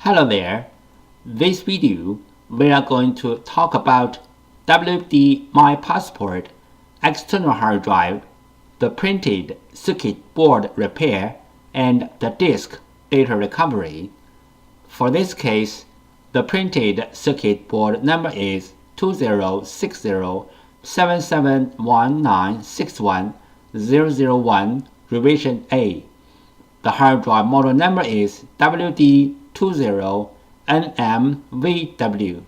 Hello there. This video we are going to talk about WD My Passport external hard drive, the printed circuit board repair, and the disk data recovery. For this case, the printed circuit board number is 20607719610001 revision A. The hard drive model number is WD10NMVW.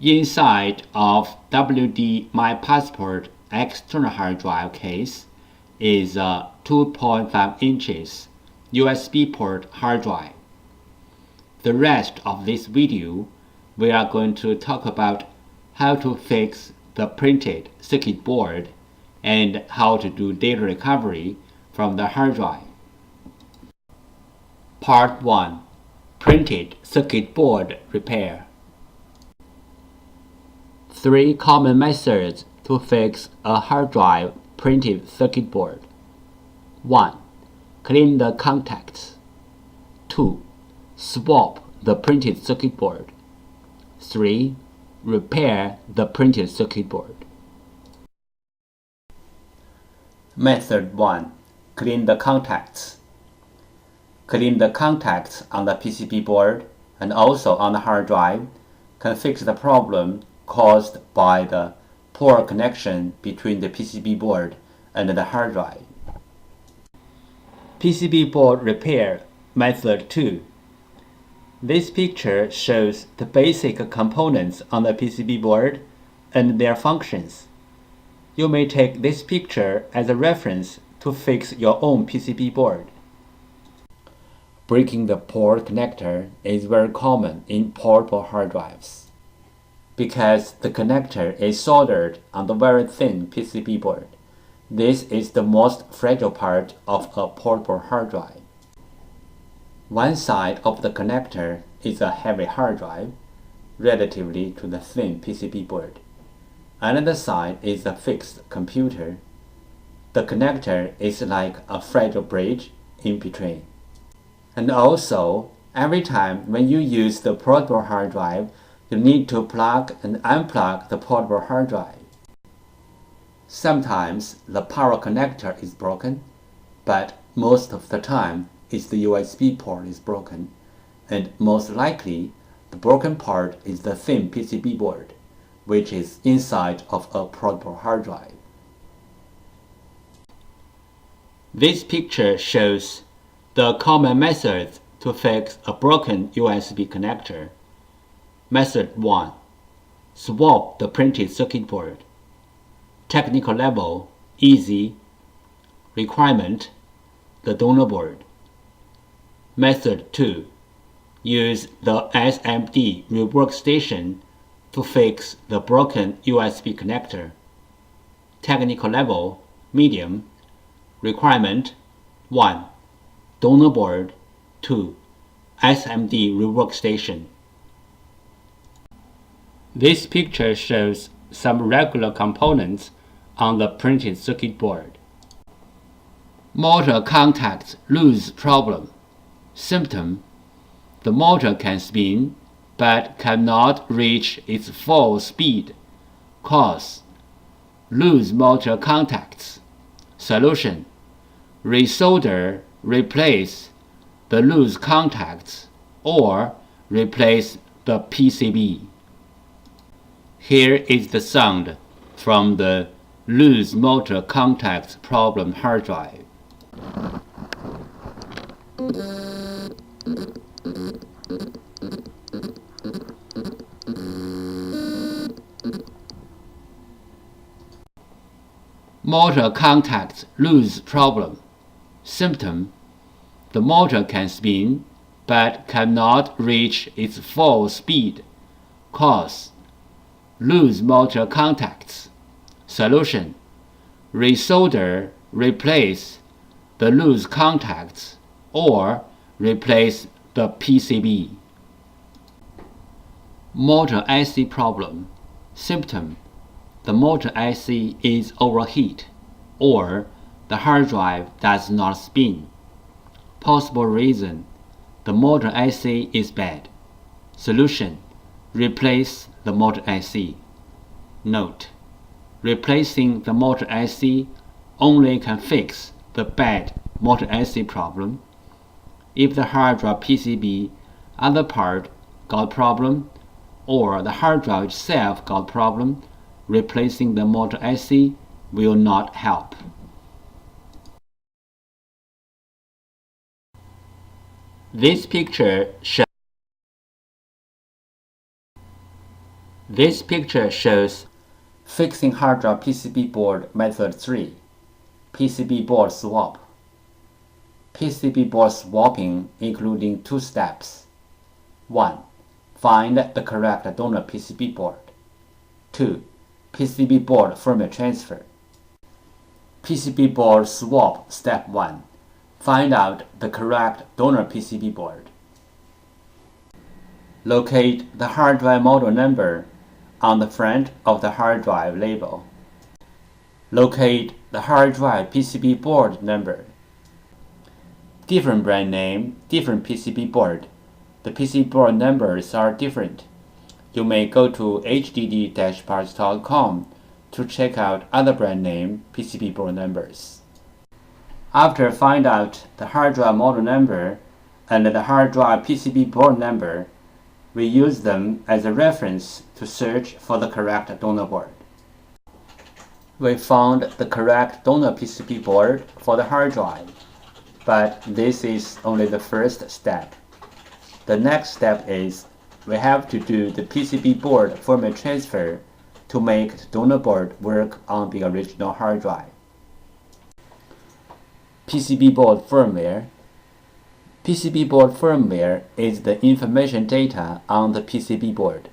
Inside of WD My Passport external hard drive case is a 2.5 inches USB port hard drive. The rest of this video, we are going to talk about how to fix the printed circuit board and how to do data recovery from the hard drive. Part 1. Printed circuit board repair. 3 common methods to fix a hard drive printed circuit board. 1. Clean the contacts. 2. Swap the printed circuit board. 3. Repair the printed circuit board. Method 1. Clean the contacts. Clean the contacts on the PCB board and also on the hard drive can fix the problem caused by the poor connection between the PCB board and the hard drive. PCB board repair method 2. This picture shows the basic components on the PCB board and their functions. You may take this picture as a reference to fix your own PCB board. Breaking the port connector is very common in portable hard drives because the connector is soldered on the very thin PCB board. This is the most fragile part of a portable hard drive. One side of the connector is a heavy hard drive relatively to the thin PCB board. Another side is a fixed computer. The connector is like a fragile bridge in between. And also, every time when you use the portable hard drive, you need to plug and unplug the portable hard drive. Sometimes the power connector is broken, but most of the time it's the USB port is broken, and most likely the broken part is the thin PCB board, which is inside of a portable hard drive. This picture shows the common methods to fix a broken USB connector. Method 1. Swap the printed circuit board. Technical level, easy. Requirement, the donor board. Method 2. Use the SMD rework station to fix the broken USB connector. Technical level, medium. Requirement 1. Donor board. 2. SMD rework station. This picture shows some regular components on the printed circuit board. Motor contacts loose problem. Symptom: the motor can spin but cannot reach its full speed. Cause: loose motor contacts. Solution: resolder, replace the loose contacts or replace the PCB. Here is the sound from the loose motor contacts problem hard drive. Motor contacts loose problem. Symptom: the motor can spin but cannot reach its full speed. Cause: loose motor contacts. Solution: resolder, replace the loose contacts or replace the PCB. Motor IC problem. Symptom: the motor IC is overheat or the hard drive does not spin. Possible reason: The motor IC is bad. Solution: replace the motor IC. Note: replacing the motor IC only can fix the bad motor IC problem. If the hard drive PCB other part got problem, or the hard drive itself got problem, replacing the motor IC will not help. This picture shows fixing hard drive PCB board method 3, PCB board swap. PCB board swapping including 2 steps. 1. Find the correct donor PCB board. 2. PCB board firmware transfer. PCB board swap step 1. Find out the correct donor PCB board. Locate the hard drive model number on the front of the hard drive label. Locate the hard drive PCB board number. Different brand name, different PCB board. The PCB board numbers are different. You may go to hddparts.com to check out other brand name PCB board numbers. After find out the hard drive model number and the hard drive PCB board number, we use them as a reference to search for the correct donor board. We found the correct donor PCB board for the hard drive, but this is only the first step. The next step is we have to do the PCB board firmware transfer to make the donor board work on the original hard drive. PCB board firmware. PCB board firmware is the information data on the PCB board.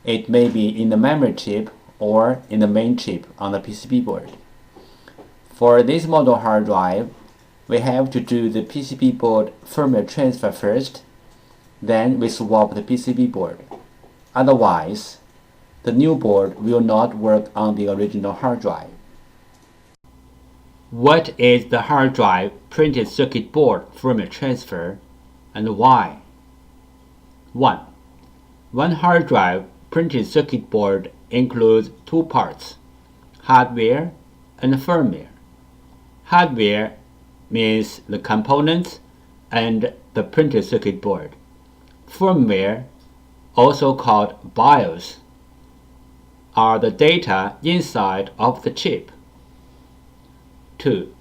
It may be in the memory chip or in the main chip on the PCB board. For this model hard drive, we have to do the PCB board firmware transfer first, then we swap the PCB board. Otherwise, the new board will not work on the original hard drive. What is the hard drive printed circuit board firmware transfer and why? 1. One hard drive printed circuit board includes 2 parts, hardware and firmware. Hardware means the components and the printed circuit board. Firmware, also called BIOS, are the data inside of the chip. 2.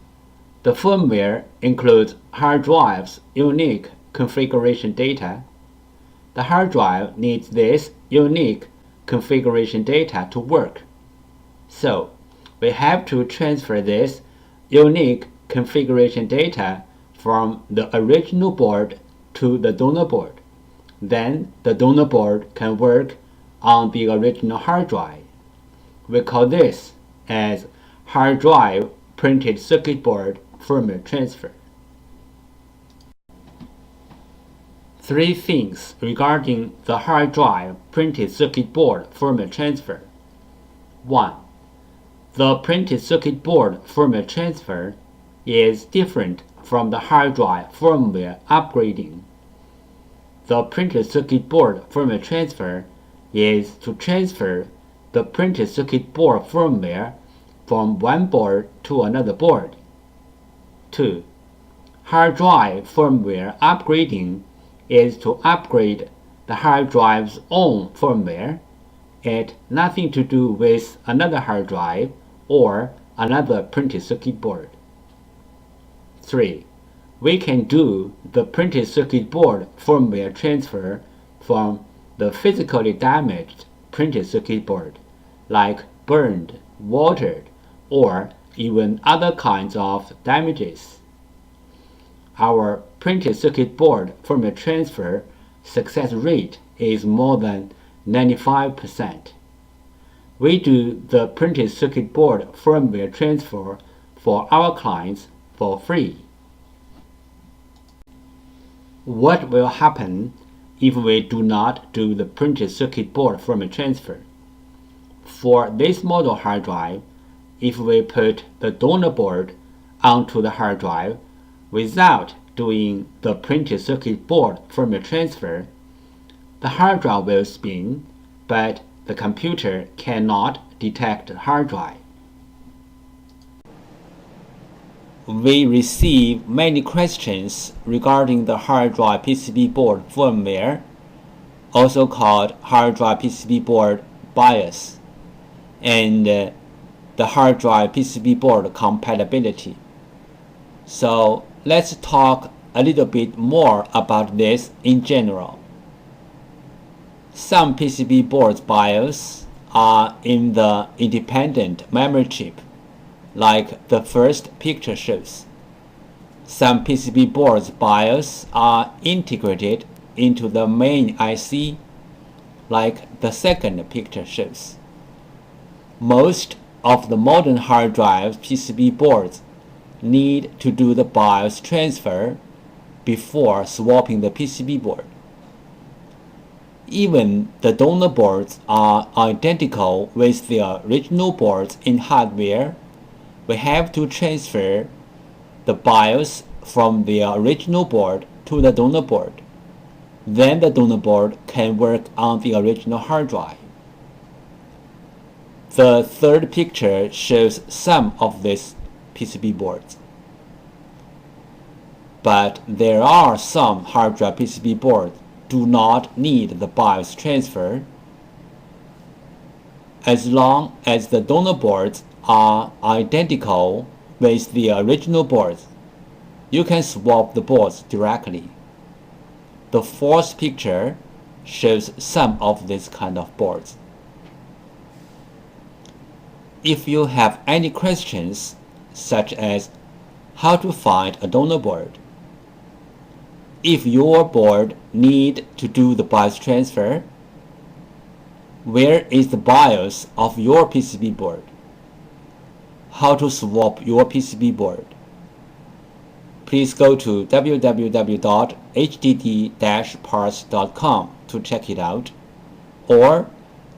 The firmware includes hard drive's unique configuration data. The hard drive needs this unique configuration data to work. So, we have to transfer this unique configuration data from the original board to the donor board. Then the donor board can work on the original hard drive. We call this as hard drive printed circuit board firmware transfer. 3 things regarding the hard drive printed circuit board firmware transfer. 1. The printed circuit board firmware transfer is different from the hard drive firmware upgrading. The printed circuit board firmware transfer is to transfer the printed circuit board firmware from one board to another board. 2. Hard drive firmware upgrading is to upgrade the hard drive's own firmware. It has nothing to do with another hard drive or another printed circuit board. 3. We can do the printed circuit board firmware transfer from the physically damaged printed circuit board, like burned, watered, or even other kinds of damages. Our printed circuit board firmware transfer success rate is more than 95%. We do the printed circuit board firmware transfer for our clients for free. What will happen if we do not do the printed circuit board firmware transfer? For this model hard drive, if we put the donor board onto the hard drive without doing the printed circuit board firmware transfer, the hard drive will spin, but the computer cannot detect the hard drive. We receive many questions regarding the hard drive PCB board firmware, also called hard drive PCB board BIOS, and the hard drive PCB board compatibility. So let's talk a little bit more about this in general. Some PCB boards BIOS are in the independent memory chip, like the first picture shows. Some PCB boards BIOS are integrated into the main IC, like the second picture shows. Most of the modern hard drive PCB boards need to do the BIOS transfer before swapping the PCB board. Even the donor boards are identical with the original boards in hardware. We have to transfer the BIOS from the original board to the donor board. Then the donor board can work on the original hard drive. The third picture shows some of these PCB boards. But there are some hard drive PCB boards do not need the BIOS transfer. As long as the donor boards are identical with the original boards, you can swap the boards directly. The fourth picture shows some of these kind of boards. If you have any questions, such as how to find a donor board, if your board needs to do the BIOS transfer, where is the BIOS of your PCB board, how to swap your PCB board, please go to www.hddparts.com to check it out, or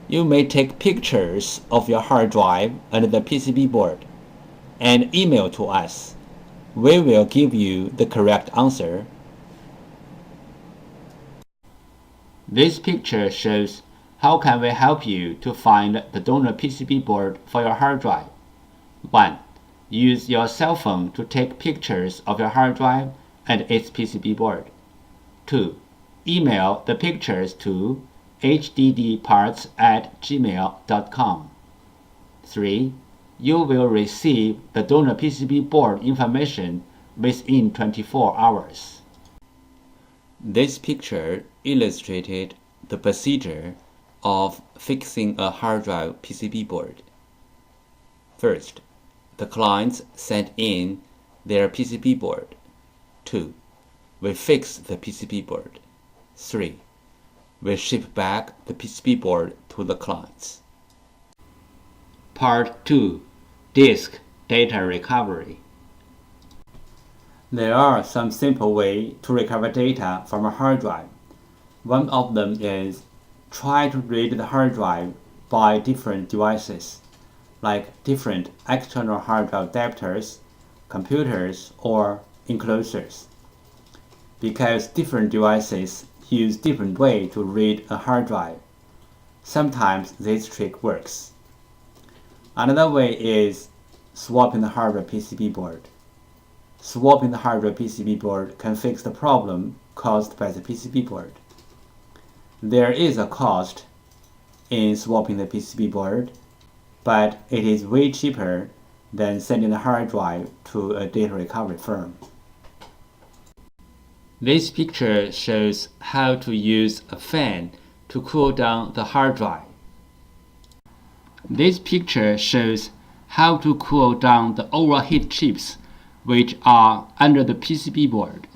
you may take pictures of your hard drive and the PCB board and email to us. We will give you the correct answer. This picture shows how can we help you to find the donor PCB board for your hard drive. 1. Use your cell phone to take pictures of your hard drive and its PCB board. 2. Email the pictures to hddparts@gmail.com. 3. You will receive the donor PCB board information within 24 hours. This picture illustrated the procedure of fixing a hard drive PCB board. First, the clients sent in their PCB board. 2. We fix the PCB board. 3. We ship back the PCB board to the clients. Part 2. Disk data recovery. There are some simple ways to recover data from a hard drive. One of them is try to read the hard drive by different devices, like different external hard drive adapters, computers, or enclosures. Because different devices use different ways to read a hard drive, sometimes this trick works. Another way is swapping the hardware PCB board. Swapping the hardware PCB board can fix the problem caused by the PCB board. There is a cost in swapping the PCB board, but it is way cheaper than sending the hard drive to a data recovery firm. This picture shows how to use a fan to cool down the hard drive. This picture shows how to cool down the overheat chips which are under the PCB board.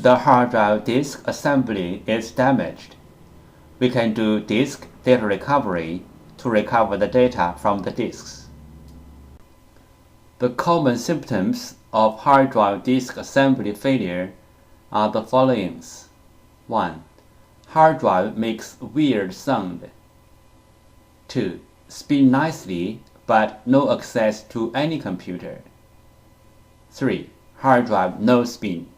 the hard drive disk assembly is damaged, we can do disk data recovery to recover the data from the disks. The common symptoms of hard drive disk assembly failure are the following. 1. Hard drive makes weird sound. 2. Spin nicely but no access to any computer. 3. Hard drive no spin.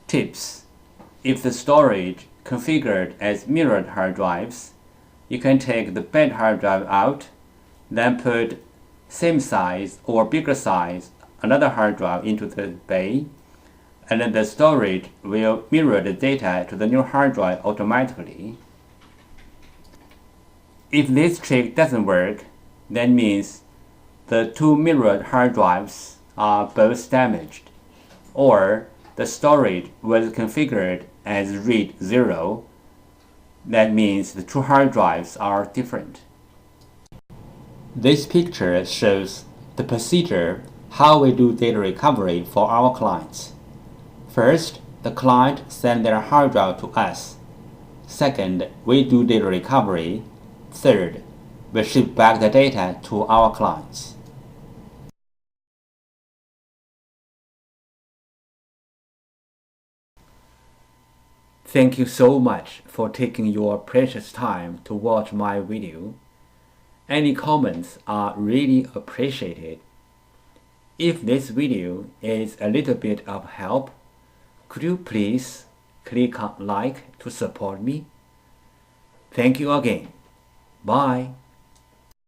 Tips: if the storage configured as mirrored hard drives, you can take the bad hard drive out, then put same size or bigger size another hard drive into the bay, and then the storage will mirror the data to the new hard drive automatically. If this trick doesn't work, that means the two mirrored hard drives are both damaged, or the storage was configured as read 0. That means the two hard drives are different. This picture shows the procedure how we do data recovery for our clients. First, the client sends their hard drive to us. Second, we do data recovery. Third, we ship back the data to our clients. Thank you so much for taking your precious time to watch my video. Any comments are really appreciated. If this video is a little bit of help, could you please click on like to support me? Thank you again. Bye.